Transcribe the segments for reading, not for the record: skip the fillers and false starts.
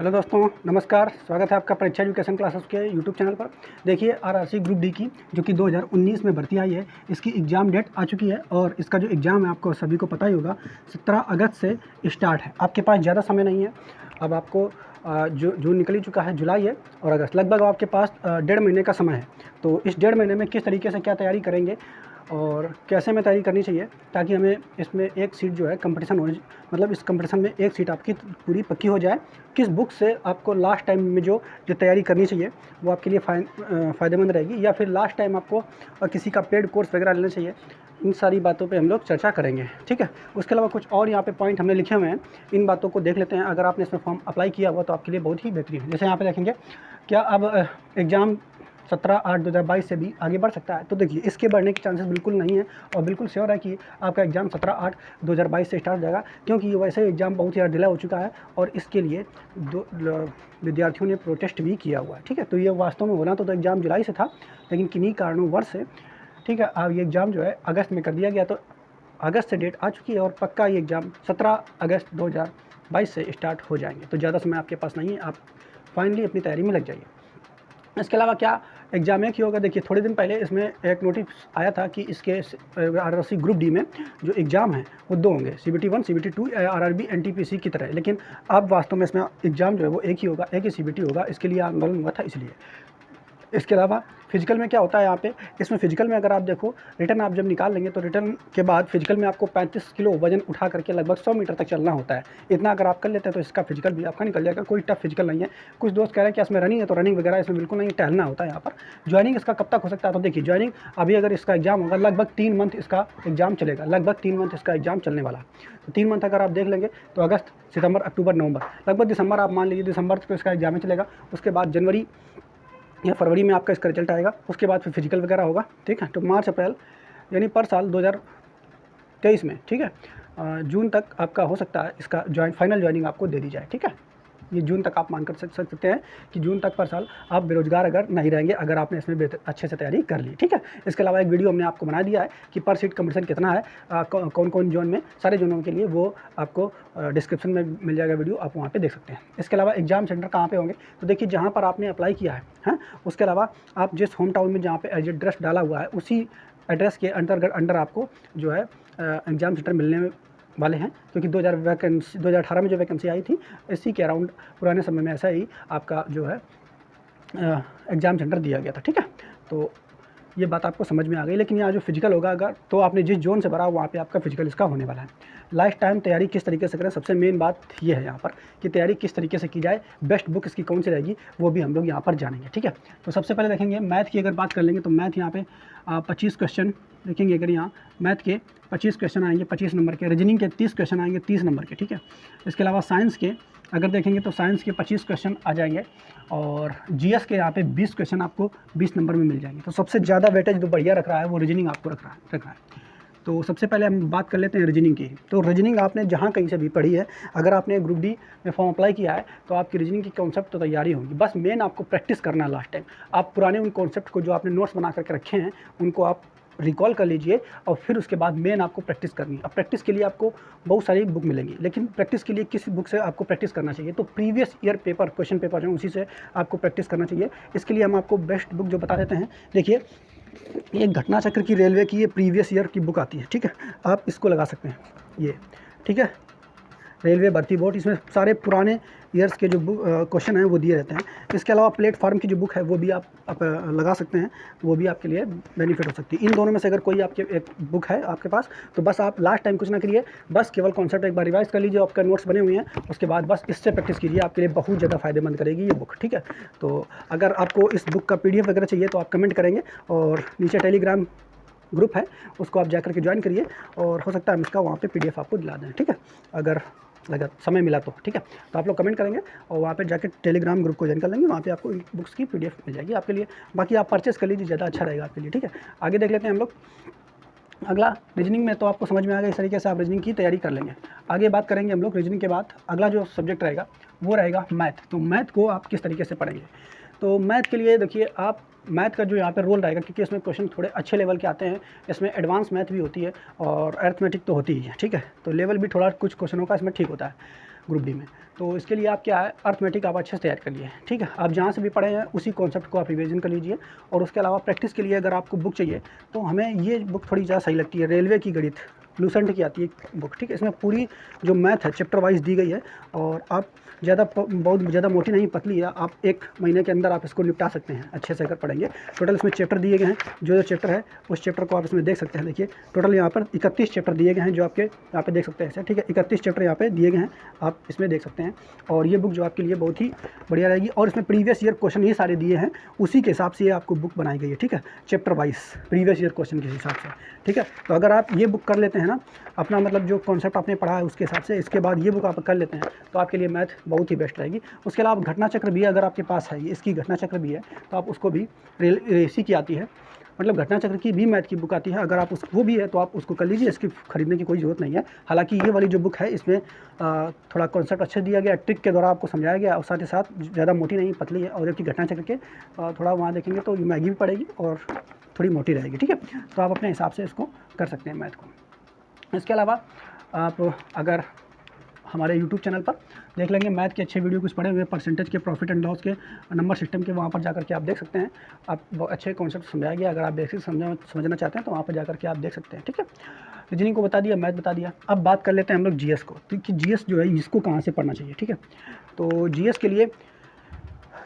Hello दोस्तों, नमस्कार। स्वागत है आपका परीक्षा एजुकेशन क्लासेस के यूट्यूब चैनल पर। देखिए, आरआरसी ग्रुप डी की जो कि 2019 में भर्ती आई है, इसकी एग्ज़ाम डेट आ चुकी है और इसका जो एग्ज़ाम है आपको सभी को पता ही होगा 17 अगस्त से स्टार्ट है। आपके पास ज़्यादा समय नहीं है। अब आपको जो जून निकल ही चुका है, जुलाई है और अगस्त, लगभग आपके पास 1.5 महीने का समय है। तो इस 1.5 महीने में किस तरीके से क्या तैयारी करेंगे और कैसे में तैयारी करनी चाहिए ताकि हमें इसमें एक सीट जो है कंपटीशन हो, मतलब इस कंपटीशन में एक सीट आपकी पूरी पक्की हो जाए। किस बुक से आपको लास्ट टाइम में जो तैयारी करनी चाहिए वो आपके लिए फ़ायदेमंद रहेगी, या फिर लास्ट टाइम आपको किसी का पेड कोर्स वगैरह लेना चाहिए। इन सारी बातों पे हम लोग चर्चा करेंगे, ठीक है। उसके अलावा कुछ और यहाँ पे पॉइंट हमने लिखे हुए हैं, इन बातों को देख लेते हैं। अगर आपने इसमें फॉर्म अप्लाई किया हुआ तो आपके लिए बहुत ही बेहतरीन है। जैसे यहाँ पे देखेंगे, क्या अब एग्ज़ाम 17/8/2022 से भी आगे बढ़ सकता है? तो देखिए, इसके बढ़ने के चांसेस बिल्कुल नहीं है और बिल्कुल श्योर है कि आपका एग्ज़ाम 17/8/2022 से स्टार्ट हो जाएगा, क्योंकि वैसे एग्ज़ाम बहुत ही ज़्यादा डिले हो चुका है और इसके लिए विद्यार्थियों ने प्रोटेस्ट भी किया हुआ है, ठीक है। तो ये वास्तव में होना तो एग्ज़ाम जुलाई से था, लेकिन किन्हीं कारणों से, ठीक है, अब ये एग्ज़ाम जो है अगस्त में कर दिया गया। तो अगस्त से डेट आ चुकी है और पक्का ये एग्ज़ाम 17 अगस्त 2022 से स्टार्ट हो जाएंगे। तो ज़्यादा समय आपके पास नहीं है, आप फाइनली अपनी तैयारी में लग जाइए। इसके अलावा क्या एग्ज़ाम एक ही होगा? देखिए, थोड़े दिन पहले इसमें एक नोटिस आया था कि इसके आरआरसी ग्रुप डी में जो एग्ज़ाम है वो 2 होंगे, CBT 1 CBT 2 आरआरबी NTPC की तरह। लेकिन अब वास्तव में इसमें एग्ज़ाम जो है वो एक ही होगा, एक ही CBT होगा। इसके लिए आंदोलन हुआ था, इसलिए। इसके अलावा फिजिकल में क्या होता है यहाँ पे, इसमें फिजिकल में अगर आप देखो, रिटर्न आप जब निकाल लेंगे तो रिटर्न के बाद फिजिकल में आपको 35 किलो वजन उठा करके लगभग 100 मीटर तक चलना होता है। इतना अगर आप कर लेते हैं तो इसका फिजिकल भी आपका निकल जाएगा। कोई टफ फिजिकल नहीं है। कुछ दोस्त कह रहे हैं कि इसमें रनिंग है, तो रनिंग वगैरह इसमें बिल्कुल नहीं, टहलना होता है यहाँ पर। ज्वाइनिंग इसका कब तक हो सकता है? तो देखिए, ज्वाइनिंग अभी अगर इसका एग्जाम होगा, लगभग 3 मंथ इसका एग्जाम चलेगा, लगभग 3 मंथ इसका एग्जाम चलने वाला। तो 3 मंथ अगर आप देख लेंगे तो अगस्त, सितंबर, अक्टूबर, नवंबर, लगभग दिसंबर आप मान लीजिए, दिसंबर को इसका एग्जाम चलेगा। उसके बाद जनवरी या फरवरी में आपका इसका रिजल्ट आएगा। उसके बाद फिर फिजिकल वगैरह होगा, ठीक है। तो मार्च अप्रैल यानी पर साल 2023 में, ठीक है, जून तक आपका हो सकता है इसका फाइनल ज्वाइनिंग आपको दे दी जाए, ठीक है। ये जून तक आप मान कर सकते हैं कि जून तक पर साल आप बेरोजगार अगर नहीं रहेंगे, अगर आपने इसमें अच्छे से तैयारी कर ली, ठीक है। इसके अलावा एक वीडियो हमने आपको बना दिया है कि पर सीट कंपटीशन कितना है, कौन कौन जोन में, सारे जोनों के लिए, वो आपको डिस्क्रिप्शन में मिल जाएगा वीडियो, आप वहाँ पे देख सकते हैं। इसके अलावा एग्जाम सेंटर कहाँ पे होंगे? तो देखिए, जहाँ पर आपने अप्लाई किया है, उसके अलावा आप जिस होम टाउन में जहाँ पे एड्रेस डाला हुआ है, उसी एड्रेस के अंडर आपको जो है एग्ज़ाम सेंटर मिलने वाले हैं, क्योंकि 2018 में जो वैकेंसी आई थी, इसी के अराउंड पुराने समय में ऐसा ही आपका जो है एग्ज़ाम सेंटर दिया गया था, ठीक है। तो ये बात आपको समझ में आ गई। लेकिन यहाँ जो फिजिकल होगा, अगर तो आपने जिस जोन से भरा वहाँ पे आपका फिजिकल इसका होने वाला है। लास्ट टाइम तैयारी किस तरीके से करें, सबसे मेन बात ये है यहाँ पर कि तैयारी किस तरीके से की जाए, बेस्ट बुक इसकी कौन सी रहेगी, वो भी हम लोग यहाँ पर जानेंगे, ठीक है। तो सबसे पहले देखेंगे मैथ की अगर बात कर लेंगे तो मैथ यहाँ पे 25 क्वेश्चन देखेंगे। अगर यहाँ मैथ के 25 क्वेश्चन आएंगे 25 नंबर के, रीजनिंग के 30 क्वेश्चन आएंगे 30 नंबर के, ठीक है। इसके अलावा साइंस के अगर देखेंगे तो साइंस के 25 क्वेश्चन आ जाएंगे और जीएस के यहाँ पे 20 क्वेश्चन आपको 20 नंबर में मिल जाएंगे। तो सबसे ज़्यादा वेटेज जो बढ़िया रख रहा है वो रीजनिंग आपको रख रहा है। तो सबसे पहले हम बात कर लेते हैं रीजनिंग की। तो रीजनिंग आपने जहाँ कहीं से भी पढ़ी है, अगर आपने ग्रुप डी में फॉर्म अप्लाई किया है तो आपकी रीजनिंग की कॉन्सेप्ट तो तैयारी होगी, बस मेन आपको प्रैक्टिस करना है। लास्ट टाइम आप पुराने उन कॉन्सेप्ट को जो आपने नोट्स बना करके रखे हैं उनको आप रिकॉल कर लीजिए और फिर उसके बाद मेन आपको प्रैक्टिस करनी है। अब प्रैक्टिस के लिए आपको बहुत सारी बुक मिलेंगी, लेकिन प्रैक्टिस के लिए किस बुक से आपको प्रैक्टिस करना चाहिए? तो previous year paper, question paper हैं, उसी से आपको प्रैक्टिस करना चाहिए। इसके लिए हम आपको बेस्ट बुक जो बता देते हैं, देखिए, ये घटना चक्र की रेलवे की ये प्रीवियस ईयर की बुक आती है, ठीक है। आप इसको लगा सकते हैं, ये, ठीक है, रेलवे भर्ती बोर्ड। इसमें सारे पुराने ईयर्स के जो क्वेश्चन हैं वो दिए रहते हैं। इसके अलावा प्लेटफॉर्म की जो बुक है वो भी आप लगा सकते हैं, वो भी आपके लिए बेनिफिट हो सकती है। इन दोनों में से अगर कोई आपके एक बुक है आपके पास, तो बस आप लास्ट टाइम कुछ ना करिए, बस केवल कॉन्सेप्ट एक बार रिवाइज कर लीजिए, आपका नोट्स बने हुए हैं, उसके बाद बस इससे प्रैक्टिस कीजिए, आपके लिए बहुत ज़्यादा फायदेमंद करेगी ये बुक, ठीक है। तो अगर आपको इस बुक का PDF वगैरह चाहिए तो आप कमेंट करेंगे और नीचे टेलीग्राम ग्रुप है, उसको आप जाकर के ज्वाइन करिए और हो सकता है हम इसका वहाँ पे PDF आपको दिला दें, ठीक है, अगर लगा समय मिला तो, ठीक है। तो आप लोग कमेंट करेंगे और वहाँ पे जाकर टेलीग्राम ग्रुप को ज्वाइन कर लेंगे, वहाँ पे आपको बुक्स की PDF मिल जाएगी आपके लिए। बाकी आप परचेस कर लीजिए, ज़्यादा अच्छा रहेगा आपके लिए, ठीक है। आगे देख लेते हैं हम लोग। अगला रीजनिंग में तो आपको समझ में आ गया, इस तरीके से आप रीजनिंग की तैयारी कर लेंगे। आगे बात करेंगे हम लोग रीजनिंग के बाद, अगला जो सब्जेक्ट रहेगा वो रहेगा मैथ। तो मैथ को आप किस तरीके से पढ़ेंगे? तो मैथ के लिए देखिए, आप मैथ का जो यहाँ पे रोल रहेगा, क्योंकि इसमें क्वेश्चन थोड़े अच्छे लेवल के आते हैं, इसमें एडवांस मैथ भी होती है और अर्थमेटिक तो होती ही है, ठीक है। तो लेवल भी थोड़ा कुछ क्वेश्चनों का इसमें ठीक होता है। ग्रुप डी में। तो इसके लिए आप क्या है, अर्थमेटिक आप अच्छे से तैयार कर लिए, ठीक है। आप जहाँ से भी पढ़े हैं उसी कॉन्सेप्ट को आप रिवीजन कर लीजिए। और उसके अलावा प्रैक्टिस के लिए अगर आपको बुक चाहिए तो हमें ये बुक थोड़ी ज़्यादा सही लगती है, रेलवे की गणित लूसेंट की आती है बुक, ठीक है। इसमें पूरी जो मैथ है चैप्टर वाइज दी गई है, और आप बहुत ज़्यादा मोटी नहीं पतली है, आप 1 महीने के अंदर आप इसको निपटा सकते हैं अच्छे से अगर पढ़ेंगे। टोटल इसमें चैप्टर दिए गए हैं, जो चैप्टर है उस चैप्टर को आप इसमें देख सकते हैं। देखिए टोटल यहाँ पर 31 चैप्टर दिए गए हैं, जो आपके यहाँ पे देख सकते हैं, ठीक है। 31 चैप्टर यहाँ पे दिए गए हैं, आप इसमें देख सकते हैं। और ये बुक जो आपके लिए बहुत ही बढ़िया रहेगी, और इसमें प्रीवियस ईयर क्वेश्चन ही सारे दिए हैं, उसी के हिसाब से ये आपको बुक बनाई गई है, ठीक है। Chapter wise previous year question के हिसाब से, ठीक है। तो अगर आप ये बुक कर लेते हैं ना, अपना मतलब जो कॉन्सेप्ट आपने पढ़ा है उसके हिसाब से, इसके बाद ये बुक आप कर लेते हैं तो आपके लिए मैथ बहुत ही बेस्ट रहेगी। उसके अलावा घटना चक्र भी अगर आपके पास है, इसकी घटना चक्र भी है, तो आप उसको भी रेसी की आती है, मतलब घटना चक्र की भी मैथ की बुक आती है, अगर आप वो भी है तो आप उसको कर लीजिए, इसकी खरीदने की कोई ज़रूरत नहीं है। हालांकि ये वाली जो बुक है इसमें थोड़ा कॉन्सेप्ट अच्छा दिया गया, ट्रिक के द्वारा आपको समझाया गया, और साथ ही साथ ज़्यादा मोटी नहीं पतली है। और जबकि घटना चक्र के थोड़ा वहाँ देखेंगे तो महंगी भी पड़ेगी और थोड़ी मोटी रहेगी, ठीक है। तो आप अपने हिसाब से इसको कर सकते हैं मैथ को। इसके अलावा आप अगर हमारे YouTube चैनल पर देख लेंगे मैथ के अच्छे वीडियो कुछ पड़े हुए, परसेंटेज के, प्रॉफिट एंड लॉस के, नंबर सिस्टम के, वहाँ पर जाकर के आप देख सकते हैं। आप बहुत अच्छे कॉन्सेप्ट समझाया गया, अगर आप बेसिक समझना चाहते हैं तो वहाँ पर जाकर के आप देख सकते हैं, ठीक है। रीजनिंग को बता दिया, मैथ बता दिया। अब बात कर लेते हैं हम लोग GS को, क्योंकि GS जो है इसको कहाँ से पढ़ना चाहिए, ठीक है। तो GS के लिए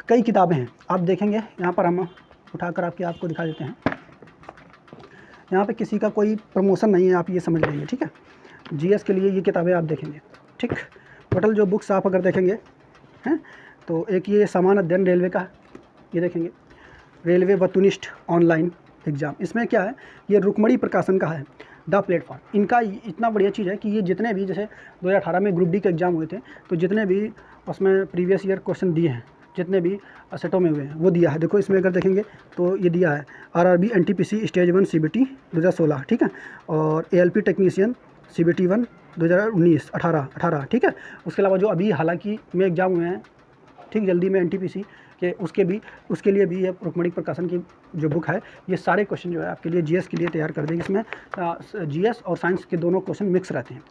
कई किताबें हैं, आप देखेंगे यहाँ पर हम उठाकर आपको दिखा देते हैं। यहाँ पे किसी का कोई प्रमोशन नहीं है, आप ये समझ लेंगे, ठीक है। GS के लिए ये किताबें आप देखेंगे, ठीक। टोटल जो बुक्स आप अगर देखेंगे हैं, तो एक ये समान अध्ययन रेलवे का, ये देखेंगे रेलवे वस्तुनिष्ठ ऑनलाइन एग्ज़ाम। इसमें क्या है, ये रुक्मणी प्रकाशन का है, द प्लेटफॉर्म। इनका इतना बढ़िया चीज़ है कि ये जितने भी, जैसे 2018 में ग्रुप डी के एग्ज़ाम हुए थे, तो जितने भी उसमें प्रीवियस ईयर क्वेश्चन दिए हैं, जितने भी सेटों में हुए हैं वो दिया है। देखो इसमें अगर देखेंगे तो ये दिया है RRB NTPC स्टेज 1 CBT 2016, ठीक है। और ALP टेक्नीशियन CBT 1 2019 18, ठीक है। उसके अलावा जो अभी हालांकि में एग्ज़ाम हुए हैं, ठीक, जल्दी में NTPC के उसके लिए भी ये रुक्मणी प्रकाशन की जो बुक है, ये सारे क्वेश्चन जो है आपके लिए GS के लिए तैयार कर देगी। इसमें GS और साइंस के दोनों क्वेश्चन मिक्स रहते हैं,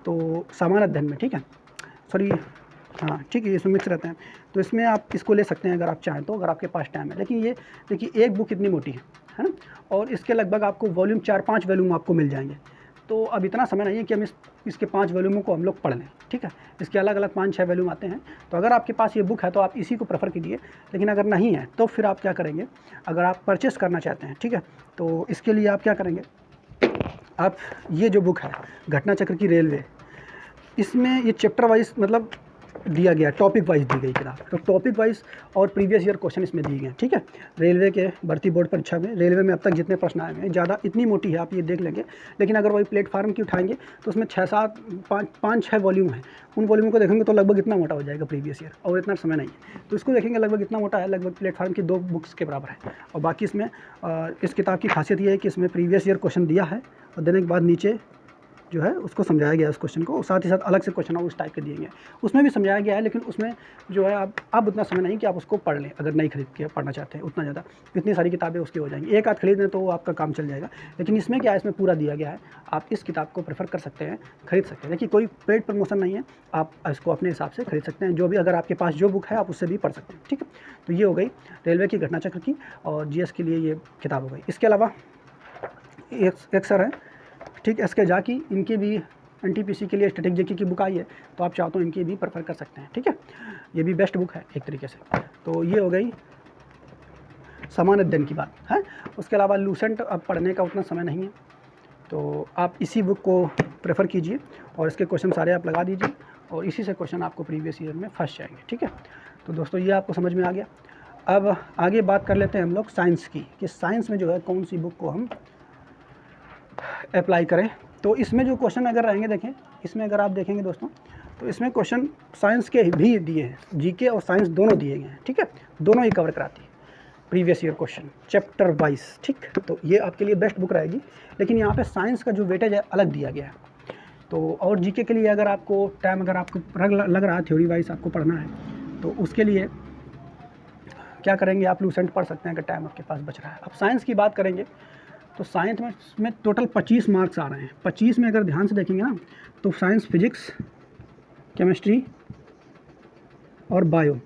तो समान अध्ययन में, ठीक है, सॉरी, हाँ ठीक है, इसमें मिक्स रहते हैं। तो इसमें आप इसको ले सकते हैं अगर आप चाहें तो, अगर आपके पास टाइम है। लेकिन ये देखिए एक बुक इतनी मोटी है ना, और इसके लगभग आपको वॉल्यूम 4-5 वॉल्यूम आपको मिल जाएंगे। तो अब इतना समय नहीं है कि हम इसके 5 वॉल्यूमों को हम लोग पढ़ लें, ठीक है। इसके अलग अलग 5-6 वॉल्यूम आते हैं। तो अगर आपके पास ये बुक है तो आप इसी को प्रेफर कीजिए। लेकिन अगर नहीं है तो फिर आप क्या करेंगे, अगर आप परचेस करना चाहते हैं, ठीक है, तो इसके लिए आप क्या करेंगे, आप ये जो बुक है घटना चक्र की रेलवे, इसमें ये चैप्टर वाइज मतलब दिया गया, टॉपिक वाइज दी गई किताब। तो टॉपिक वाइज और प्रीवियस ईयर क्वेश्चन इसमें दिए गए, ठीक है। रेलवे के भर्ती बोर्ड परीक्षा में, रेलवे में अब तक जितने प्रश्न आए हैं, ज़्यादा इतनी मोटी है, आप ये देख लेंगे। लेकिन अगर वही प्लेटफार्म की उठाएंगे तो उसमें 5-6 वॉल्यूम है। उन वॉल्यूम को देखेंगे तो लगभग इतना मोटा हो जाएगा प्रीवियस ईयर, और इतना समय नहीं है। तो इसको देखेंगे लगभग इतना मोटा है, लगभग प्लेटफार्म की 2 बुक्स के बराबर है। और बाकी इसमें इस किताब की खासियत ये है कि इसमें प्रीवियस ईयर क्वेश्चन दिया है, और देने के बाद नीचे जो है उसको समझाया गया है उस क्वेश्चन को, और साथ ही साथ अलग से क्वेश्चन उस टाइप के दिए गए, उसमें भी समझाया गया है। लेकिन उसमें जो है अब उतना समय नहीं कि आप उसको पढ़ लें, अगर नहीं खरीद के पढ़ना चाहते हैं उतना ज़्यादा, इतनी सारी किताबें उसकी हो जाएंगी। एक आध खरीद लें तो आपका काम चल जाएगा। लेकिन इसमें क्या है, इसमें पूरा दिया गया है, आप इस किताब को प्रेफर कर सकते हैं, खरीद सकते हैं। देखिए कोई पेड प्रमोशन नहीं है, आप इसको अपने हिसाब से खरीद सकते हैं। जो भी अगर आपके पास जो बुक है आप उससे भी पढ़ सकते हैं, ठीक है। तो ये हो गई रेलवे की घटना चक्र की, और GS के लिए ये किताब हो गई। इसके अलावा एक सर है, ठीक, SK झा की, इनकी भी NTPC के लिए स्टैटिक जीके की बुक आई है, तो आप चाहो तो इनकी भी प्रेफर कर सकते हैं, ठीक है। ये भी बेस्ट बुक है एक तरीके से। तो ये हो गई समान अध्ययन की बात है। उसके अलावा लूसेंट अब पढ़ने का उतना समय नहीं है, तो आप इसी बुक को प्रेफर कीजिए, और इसके क्वेश्चन सारे आप लगा दीजिए, और इसी से क्वेश्चन आपको प्रीवियस ईयर में फंस जाएंगे, ठीक है। तो दोस्तों ये आपको समझ में आ गया। अब आगे बात कर लेते हैं हम लोग साइंस की, कि साइंस में जो है कौन सी बुक को हम अप्लाई करें। तो इसमें जो क्वेश्चन अगर रहेंगे, देखें इसमें अगर आप देखेंगे दोस्तों, तो इसमें क्वेश्चन साइंस के भी दिए हैं, GK और साइंस दोनों दिए गए हैं, ठीक है। दोनों ही कवर कराती है previous year question chapter wise, ठीक। तो ये आपके लिए बेस्ट बुक रहेगी। लेकिन यहाँ पे साइंस का जो वेटेज है अलग दिया गया है। तो और GK के लिए अगर आपको टाइम, अगर आपको लग रहा है थ्योरी वाइज आपको पढ़ना है, तो उसके लिए क्या करेंगे, आप लूसेंट पढ़ सकते हैं अगर टाइम आपके पास बच रहा है। अब साइंस की बात करेंगे तो साइंस में टोटल 25 मार्क्स आ रहे हैं। 25 में अगर ध्यान से देखेंगे ना, तो साइंस, फिजिक्स, केमिस्ट्री और बायो,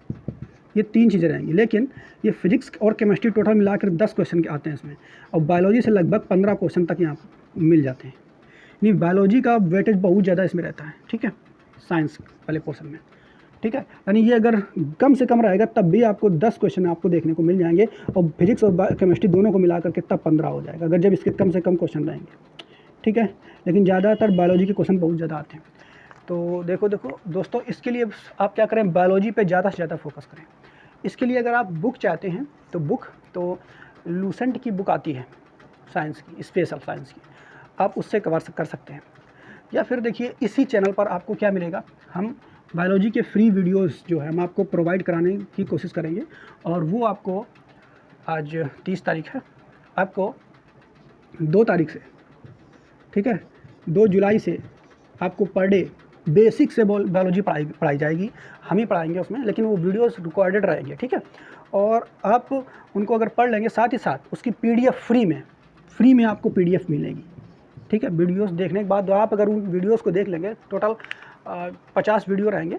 ये 3 चीज़ें रहेंगी। लेकिन ये फिजिक्स और केमिस्ट्री टोटल मिलाकर 10 क्वेश्चन के आते हैं इसमें, और बायोलॉजी से लगभग 15 क्वेश्चन तक यहाँ मिल जाते हैं। नहीं, बायोलॉजी का वेटेज बहुत ज़्यादा इसमें रहता है, ठीक है, साइंस वाले पोर्शन में, ठीक है। यानी ये अगर कम से कम रहेगा तब भी आपको 10 क्वेश्चन आपको देखने को मिल जाएंगे, और फिजिक्स और केमिस्ट्री दोनों को मिला करके तब 15 हो जाएगा, अगर जब इसके कम से कम क्वेश्चन रहेंगे, ठीक है। लेकिन ज़्यादातर बायोलॉजी के क्वेश्चन बहुत ज़्यादा आते हैं। तो देखो दोस्तों, इसके लिए आप क्या करें, बायोलॉजी पे ज़्यादा से ज़्यादा फोकस करें। इसके लिए अगर आप बुक चाहते हैं तो बुक तो लूसेंट की बुक आती है साइंस की, स्पेशल साइंस की, आप उससे कवर कर सकते हैं। या फिर देखिए इसी चैनल पर आपको क्या मिलेगा, हम बायोलॉजी के फ्री वीडियोस जो है हम आपको प्रोवाइड कराने की कोशिश करेंगे, और वो आपको आज 30 तारीख है, आपको 2 तारीख से, ठीक है, 2 जुलाई से आपको पर डे बेसिक से बायोलॉजी पढ़ाई जाएगी, हम ही पढ़ाएंगे उसमें, लेकिन वो वीडियोस रिकॉर्डेड रहेंगे, ठीक है। और आप उनको अगर पढ़ लेंगे, साथ ही साथ उसकी पीडीएफ फ्री में आपको पीडीएफ मिलेगी, ठीक है। वीडियोस देखने के बाद आप अगर उन वीडियोस को देख लेंगे, टोटल 50 वीडियो रहेंगे,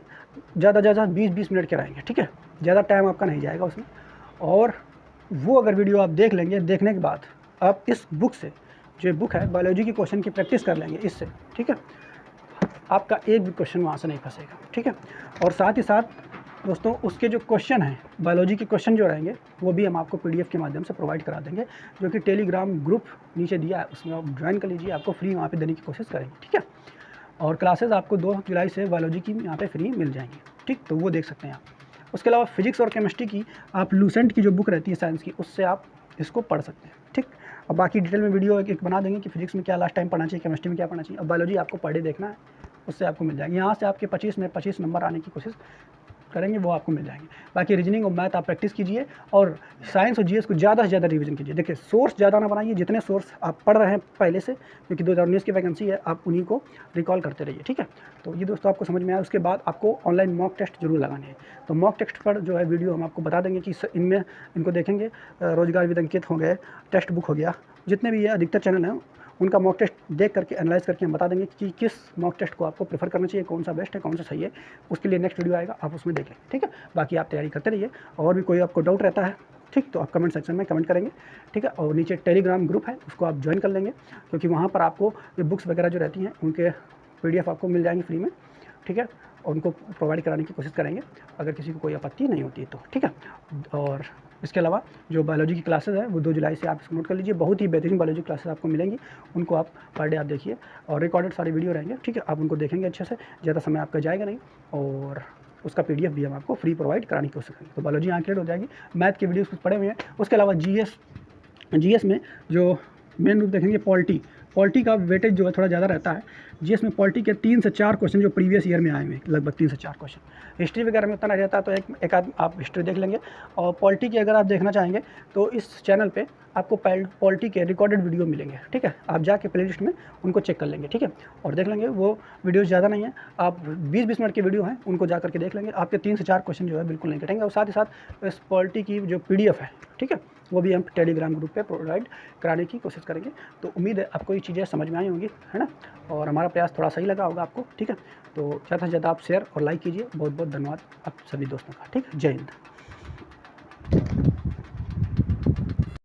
ज़्यादा 20-20 मिनट के रहेंगे, ठीक है, ज़्यादा टाइम आपका नहीं जाएगा उसमें। और वो अगर वीडियो आप देख लेंगे, देखने के बाद आप इस बुक से, जो बुक है बायोलॉजी की क्वेश्चन की प्रैक्टिस कर लेंगे इससे, ठीक है, आपका एक भी क्वेश्चन वहाँ से नहीं फंसेगा, ठीक है। और साथ ही साथ दोस्तों उसके जो क्वेश्चन हैं, बायोलॉजी के क्वेश्चन जो रहेंगे, वो भी हम आपको पीडीएफ के माध्यम से प्रोवाइड करा देंगे, जो कि टेलीग्राम ग्रुप नीचे दिया है, उसमें आप ज्वाइन कर लीजिए, आपको फ्री वहाँ पे देने की कोशिश करेंगे, ठीक है। और क्लासेस आपको 2 जुलाई से बायोलॉजी की यहाँ पे फ्री मिल जाएंगी, ठीक, तो वो देख सकते हैं आप। उसके अलावा फिजिक्स और केमिस्ट्री की आप लूसेंट की जो बुक रहती है साइंस की, उससे आप इसको पढ़ सकते हैं, ठीक। और बाकी डिटेल में वीडियो एक बना देंगे कि फिजिक्स में क्या लास्ट टाइम पढ़ना चाहिए, केमिस्ट्री में क्या पढ़ना चाहिए, और बायोलॉजी आपको पर डे देखना है, उससे आपको मिल जाएगी। यहाँ से आपके 25 में 25 नंबर आने की कोशिश करेंगे, वो आपको मिल जाएंगे। बाकी रीजनिंग और मैथ आप प्रैक्टिस कीजिए, और साइंस और जीएस को ज़्यादा से ज़्यादा रिवीजन कीजिए। देखिए सोर्स ज़्यादा ना बनाइए, जितने सोर्स आप पढ़ रहे हैं पहले से, क्योंकि 2019 की वैकेंसी है, आप उन्हीं को रिकॉल करते रहिए, ठीक है। तो ये दोस्तों आपको समझ में आया। उसके बाद आपको ऑनलाइन मॉक टेस्ट जरूर लगाने हैं, तो मॉक टेस्ट पर जो है वीडियो हम आपको बता देंगे कि इनमें इनको देखेंगे, रोजगार विद अंकित हो गए, टेक्स्ट बुक हो गया, जितने भी ये अधिकतर चैनल हैं उनका मॉक टेस्ट देख करके एनालाइज करके हम बता देंगे कि किस मॉक टेस्ट को आपको प्रेफर करना चाहिए, कौन सा बेस्ट है, कौन सा सही है। उसके लिए नेक्स्ट वीडियो आएगा, आप उसमें देख लेंगे, ठीक है। बाकी आप तैयारी करते रहिए, और भी कोई आपको डाउट रहता है, ठीक, तो आप कमेंट सेक्शन में कमेंट करेंगे, ठीक है। और नीचे टेलीग्राम ग्रुप है, उसको आप ज्वाइन कर लेंगे, क्योंकि वहाँ पर आपको ये बुक्स वगैरह जो रहती हैं उनके पीडीएफ आपको मिल जाएंगे फ्री में, ठीक है, और उनको प्रोवाइड कराने की कोशिश करेंगे, अगर किसी को कोई आपत्ति नहीं होती है तो, ठीक है। और इसके अलावा जो बायोलॉजी की क्लासेस है वो 2 जुलाई से आप इसको नोट कर लीजिए, बहुत ही बेहतरीन बायोलॉजी क्लासेस आपको मिलेंगी, उनको आप पर डे आप देखिए, और रिकॉर्डेड सारे वीडियो रहेंगे, ठीक है, आप उनको देखेंगे अच्छे से, ज़्यादा समय आपका जाएगा नहीं, और उसका पीडीएफ भी हम आपको फ्री प्रोवाइड कराने की कोशिश करेंगे। तो बायोलॉजी यहाँ क्लियर हो जाएगी। मैथ के वीडियोस कुछ पड़े हुए हैं, उसके अलावा जीएस में जो मेन रूप देखेंगे, पॉलिटी का वेटेज जो है थोड़ा ज़्यादा रहता है। जीएस में पॉलिटी के 3 से 4 क्वेश्चन जो प्रीवियस ईयर में आए हुए, लगभग 3 से 4 क्वेश्चन। हिस्ट्री वगैरह में उतना नहीं रहता, तो एक आध आप हिस्ट्री देख लेंगे। और पॉलिटी की अगर आप देखना चाहेंगे तो इस चैनल पे आपको पॉलिटी के रिकॉर्डेड वीडियो मिलेंगे, ठीक है, आप जाके प्लेलिस्ट में उनको चेक कर लेंगे, ठीक है, और देख लेंगे। वो वीडियोज़ ज़्यादा नहीं है, आप 20-20 मिनट के वीडियो हैं, उनको जा करके देख लेंगे, आपके 3 से 4 क्वेश्चन जो है बिल्कुल नहीं कटेंगे। और साथ ही साथ इस पॉलिटी की जो पीडीएफ है, ठीक है, वो भी हम टेलीग्राम ग्रुप पे प्रोवाइड कराने की कोशिश करेंगे। तो उम्मीद है आपको ये चीज़ें समझ में आई होंगी, है ना, और हमारा प्रयास थोड़ा सही लगा होगा आपको, ठीक है। तो ज़्यादा से ज़्यादा आप शेयर और लाइक कीजिए। बहुत बहुत धन्यवाद आप सभी दोस्तों का, ठीक है। जय हिंद।